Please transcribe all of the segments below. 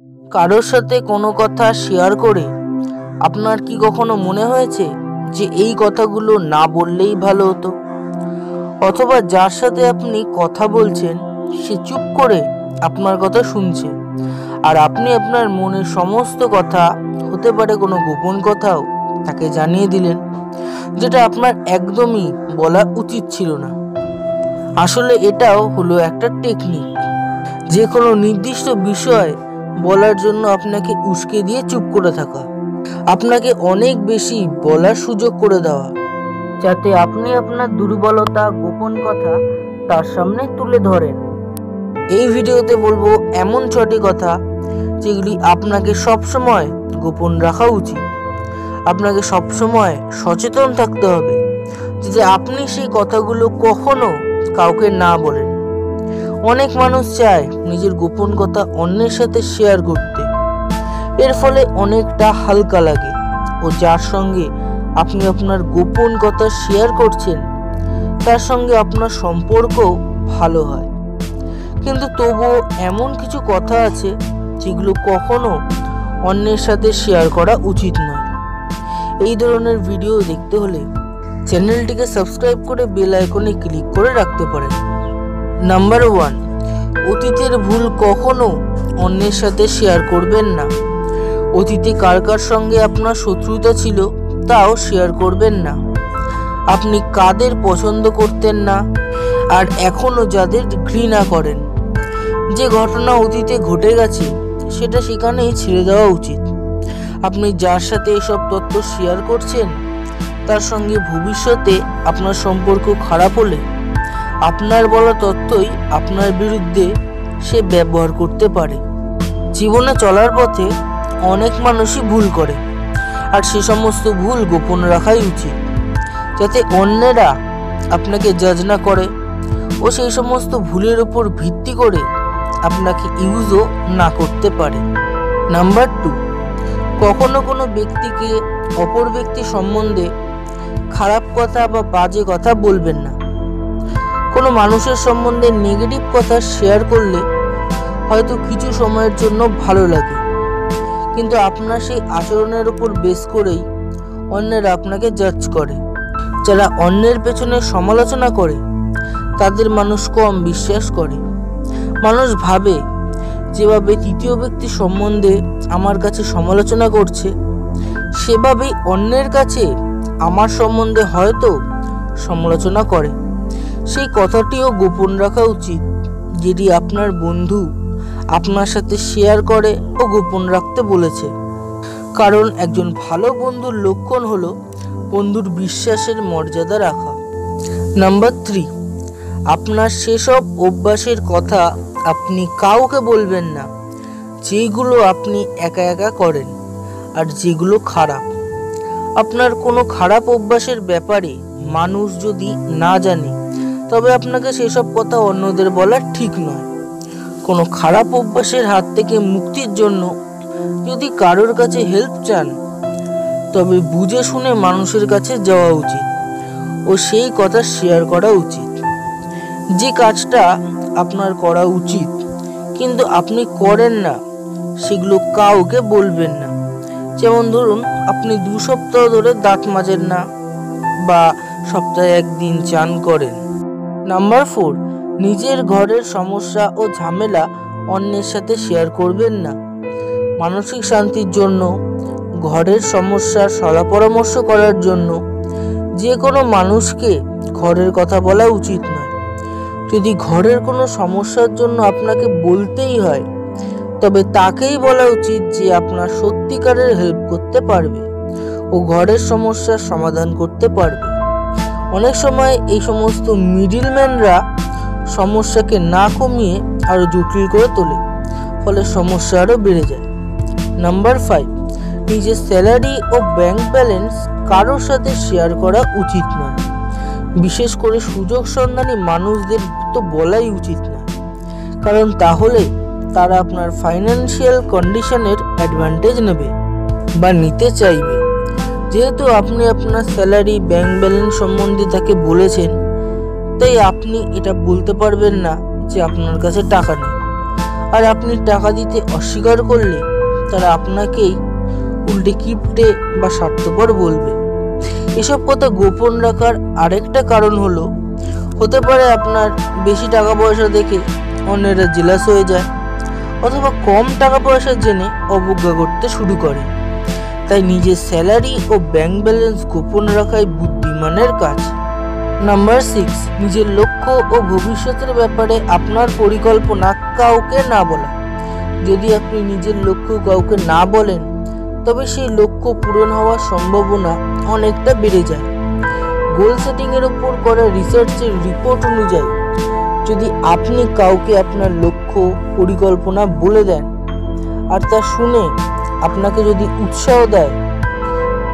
কারোর সাথে কোনো কথা শেয়ার করে আপনার কি কখনো মনে হয়েছে যে এই কথাগুলো না বললেই ভালো হতো? অথবা যার সাথে আপনি কথা বলছেন সে চুপ করে আপনার কথা শুনছে, আর আপনি আপনার মনের সমস্ত কথা, হতে পারে কোনো গোপন কথাও, তাকে জানিয়ে দিলেন, যেটা আপনার একদমই বলা উচিত ছিল না। আসলে এটাও হলো একটা টেকনিক, যে কোনো নির্দিষ্ট বিষয় বলার জন্য আপনাকে উস্কে দিয়ে চুপ করে থাকা, আপনাকে অনেক বেশি বলার সুযোগ করে দেওয়া, যাতে আপনি আপনার দুর্বলতা, গোপন কথা তার সামনে তুলে ধরেন। এই ভিডিওতে বলবো এমন 6টি কথা যেগুলি আপনাকে সবসময় গোপন রাখা উচিত। আপনাকে সবসময় সচেতন থাকতে হবে যে আপনি সেই কথাগুলো কখনো কাউকে না বলেন। অনেক মানুষ চায় নিজের গোপন কথা অন্যের সাথে শেয়ার করতে, এর ফলে অনেকটা হালকা লাগে, ও যার সঙ্গে আপনি আপনার গোপন কথা শেয়ার করছেন তার সঙ্গে আপনার সম্পর্ক ভালো হয়। কিন্তু তবুও এমন কিছু কথা আছে যেগুলো কখনো অন্যের সাথে শেয়ার করা উচিত নয়। এই ধরনের ভিডিও দেখতে হলে চ্যানেলটিকে সাবস্ক্রাইব করে বেল আইকনে ক্লিক করে রাখতে পারেন। নাম্বার 1, অতীতের ভুল কখনো অন্যের সাথে শেয়ার করবেন না। অতীতে কার কার সঙ্গে আপনার শত্রুতা ছিল তাও শেয়ার করবেন না। আপনি কাদের পছন্দ করতেন না, আর এখনো যাদের ঘৃণা করেন। যে ঘটনা অতীতে ঘটে গেছে সেটা সেখানেই ছেড়ে দেওয়া উচিত। আপনি যার সাথে এসব তথ্য শেয়ার করছেন তার সঙ্গে ভবিষ্যতে আপনার সম্পর্ক খারাপ হলে আপনার বলা তথ্যই আপনার বিরুদ্ধে সে ব্যবহার করতে পারে। জীবনে চলার পথে অনেক মানুষই ভুল করে, আর সে সমস্ত ভুল গোপন রাখাই উচিত, যাতে অন্যেরা আপনাকে জাজ না করে ও সেই সমস্ত ভুলের উপর ভিত্তি করে আপনাকে ইউজও না করতে পারে। নাম্বার 2, কখনো কোনো ব্যক্তিকে অপর ব্যক্তি সম্বন্ধে খারাপ কথা বা বাজে কথা বলবেন না। কোনো মানুষের সম্বন্ধে নেগেটিভ কথা শেয়ার করলে হয়তো কিছু সময়ের জন্য ভালো লাগে, কিন্তু আপনার সেই আচরণের উপর বেস করেই অন্যেরা আপনাকে জাজ করে। যারা অন্যের পেছনে সমালোচনা করে তাদের মানুষ কম বিশ্বাস করে। মানুষ ভাবে যেভাবে তৃতীয় ব্যক্তি সম্বন্ধে আমার কাছে সমালোচনা করছে সেভাবেই অন্যের কাছে আমার সম্বন্ধে হয়তো সমালোচনা করে। সেই কথাটিও গোপন রাখা উচিত, যেটি আপনার বন্ধু আপনার সাথে শেয়ার করে ও গোপন রাখতে বলেছে। কারণ একজন ভালো বন্ধুর লক্ষণ হলো বন্ধুর বিশ্বাসের মর্যাদা রাখা। নাম্বার 3, আপনার সেসব অভ্যাসের কথা আপনি কাউকে বলবেন না যেগুলো আপনি একা একা করেন আর যেগুলো খারাপ। আপনার কোনো খারাপ অভ্যাসের ব্যাপারে মানুষ যদি না জানে তবে আপনাকে সেসব কথা অন্যদের বলা ঠিক নয়। কোনো খারাপ অভ্যাসের হাত থেকে মুক্তির জন্য যদি কারোর কাছে হেল্প চান তবে বুঝে শুনে মানুষের কাছে যাওয়া উচিত ও সেই কথা শেয়ার করা উচিত। যে কাজটা আপনার করা উচিত কিন্তু আপনি করেন না সেগুলো কাউকে বলবেন না। যেমন ধরুন, আপনি 2 সপ্তাহ ধরে দাঁত মাজেন না বা সপ্তাহে 1 দিন চান করেন। নাম্বার 4, নিজের ঘরের সমস্যা ও ঝামেলা অন্যের সাথে শেয়ার করবেন না। মানসিক শান্তির জন্য, ঘরের সমস্যার সলা পরামর্শ করার জন্য যে কোনো মানুষকে ঘরের কথা বলা উচিত নয়। যদি ঘরের কোনো সমস্যার জন্য আপনাকে বলতেই হয় তবে তাকেই বলা উচিত যে আপনার সত্যিকারের হেল্প করতে পারবে ও ঘরের সমস্যার সমাধান করতে পারবে। অনেক সময় এই সমস্ত মিডলম্যানরা সমস্যাকে না কমিয়ে আরো জটিল করে তোলে, ফলে সমস্যা আরো বেড়ে যায়। নাম্বার 5, নিজের স্যালারি ও ব্যাংক ব্যালেন্স কারোর সাথে শেয়ার করা উচিত নয়। বিশেষ করে সুযোগ সন্ধানী মানুষদের তো বলাই উচিত না, কারণ তাহলে তারা আপনার ফাইন্যান্সিয়াল কন্ডিশনের অ্যাডভান্টেজ নেবে বা নিতে চাইবে। যেহেতু আপনি আপনার স্যালারি, ব্যাংক ব্যালেন্স সম্বন্ধে তাকে বলেছেন, তাই আপনি এটা বলতে পারবেন না যে আপনার কাছে টাকা নেই। আর আপনি টাকা দিতে অস্বীকার করলে তারা আপনাকেই উল্টে কিপটে বা স্বার্থপর বলবে। এসব কথা গোপন রাখার আরেকটা কারণ হতে পারে আপনার বেশি টাকা পয়সা দেখে অন্যেরা জেলাস হয়ে যায়, অথবা কম টাকা পয়সা জেনে অবজ্ঞা করতে শুরু করে। তাই নিজের স্যালারি ও ব্যাংক ব্যালেন্স গোপন রাখাই বুদ্ধিমানের কাজ। নাম্বার 6, নিজের লক্ষ্য ও ভবিষ্যতের ব্যাপারে আপনার পরিকল্পনা কাউকে না বলা। যদি আপনি নিজের লক্ষ্য কাউকে না বলেন, তবে সেই লক্ষ্য পূরণ হওয়ার সম্ভাবনা অনেকটা বেড়ে যায়। গোল সেটিং এর উপর করা রিসার্চের রিপোর্ট অনুযায়ী, যদি আপনি কাউকে আপনার লক্ষ্য পরিকল্পনা বলে দেন আর তা শুনে আপনাকে যদি উৎসাহ দেয়,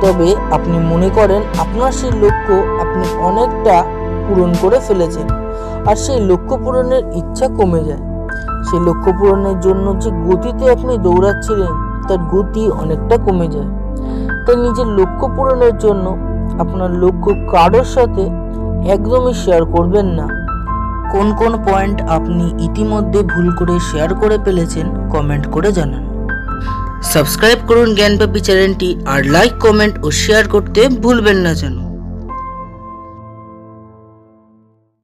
তবে আপনি মনে করেন আপনার সেই লক্ষ্য আপনি অনেকটা পূরণ করে ফেলেছেন, আর সেই লক্ষ্য পূরণের ইচ্ছা কমে যায়। সেই লক্ষ্য পূরণের জন্য যে গতিতে আপনি দৌড়াচ্ছিলেন তার গতি অনেকটা কমে যায়। তাই নিজের লক্ষ্য পূরণের জন্য আপনার লক্ষ্য কারোর সাথে একদমই শেয়ার করবেন না। কোন কোন পয়েন্ট আপনি ইতিমধ্যে ভুল করে শেয়ার করে ফেলেছেন কমেন্ট করে জানান। সাবস্ক্রাইব করুন জ্ঞানব্যাপী চ্যানেলটি, আর লাইক, কমেন্ট ও শেয়ার করতে ভুলবেন না যেন।